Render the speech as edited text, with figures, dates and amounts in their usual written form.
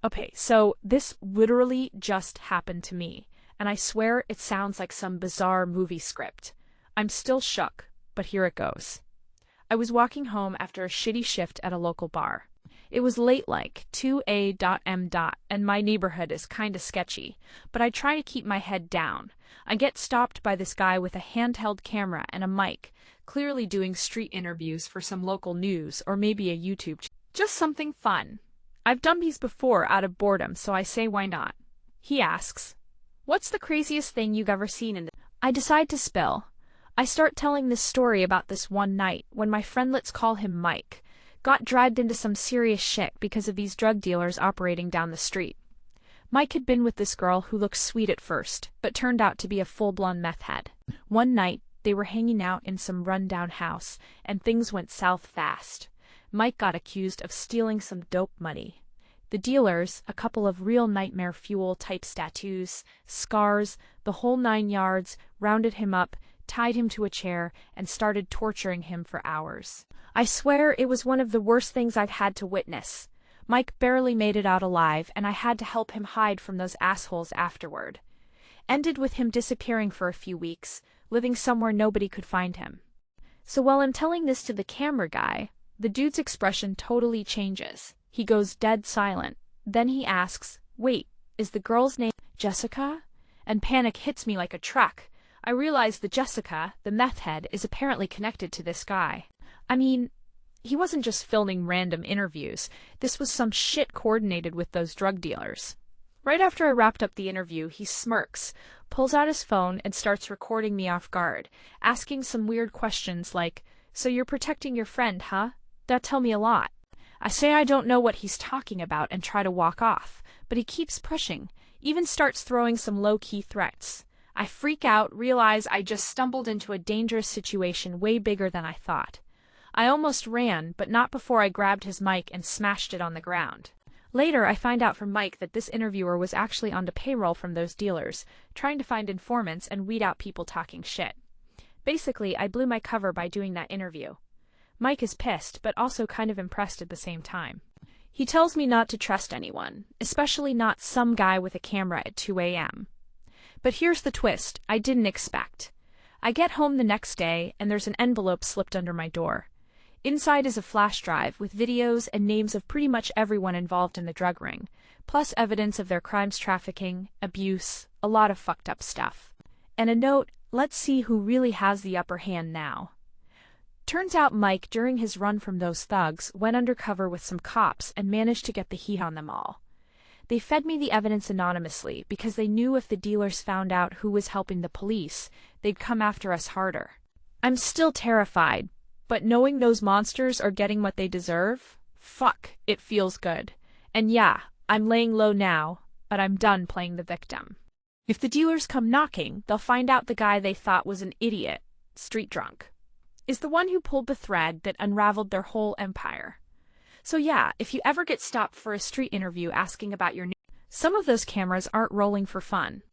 Okay, so this literally just happened to me, and I swear it sounds like some bizarre movie script. I'm still shook, but here it goes. I was walking home after a shitty shift at a local bar. It was late like 2 a.m. and my neighborhood is kinda sketchy, but I try to keep my head down. I get stopped by this guy with a handheld camera and a mic, clearly doing street interviews for some local news or maybe a YouTube channel. Just something fun. I've done these before out of boredom, so I say why not. He asks, "What's the craziest thing you've ever seen in the—" I decide to spill. I start telling this story about this one night when my friend, let's call him Mike, got dragged into some serious shit because of these drug dealers operating down the street. Mike had been with this girl who looked sweet at first, but turned out to be a full-blown meth head. One night, they were hanging out in some run-down house, and things went south fast. Mike got accused of stealing some dope money. The dealers, a couple of real nightmare fuel-type tattoos, scars, the whole 9 yards, rounded him up, tied him to a chair, and started torturing him for hours. I swear it was one of the worst things I've had to witness. Mike barely made it out alive, and I had to help him hide from those assholes afterward. Ended with him disappearing for a few weeks, living somewhere nobody could find him. So while I'm telling this to the camera guy, the dude's expression totally changes. He goes dead silent. Then he asks, "Wait, is the girl's name Jessica?" And panic hits me like a truck. I realize that Jessica, the meth head, is apparently connected to this guy. I mean, he wasn't just filming random interviews. This was some shit coordinated with those drug dealers. Right after I wrapped up the interview, he smirks, pulls out his phone, and starts recording me off guard, asking some weird questions like, "So you're protecting your friend, huh? That tell me a lot." I say I don't know what he's talking about and try to walk off, but he keeps pushing, even starts throwing some low-key threats. I freak out, realize I just stumbled into a dangerous situation way bigger than I thought. I almost ran, but not before I grabbed his mic and smashed it on the ground. Later, I find out from Mike that this interviewer was actually on the payroll from those dealers, trying to find informants and weed out people talking shit. Basically, I blew my cover by doing that interview. Mike is pissed, but also kind of impressed at the same time. He tells me not to trust anyone, especially not some guy with a camera at 2 a.m. But here's the twist I didn't expect. I get home the next day, and there's an envelope slipped under my door. Inside is a flash drive with videos and names of pretty much everyone involved in the drug ring, plus evidence of their crimes, trafficking, abuse, a lot of fucked up stuff. And a note, "Let's see who really has the upper hand now." Turns out Mike, during his run from those thugs, went undercover with some cops and managed to get the heat on them all. They fed me the evidence anonymously because they knew if the dealers found out who was helping the police, they'd come after us harder. I'm still terrified, but knowing those monsters are getting what they deserve, fuck, it feels good. And yeah, I'm laying low now, but I'm done playing the victim. If the dealers come knocking, they'll find out the guy they thought was an idiot, street drunk, is the one who pulled the thread that unraveled their whole empire. So yeah, if you ever get stopped for a street interview asking about your name, some of those cameras aren't rolling for fun.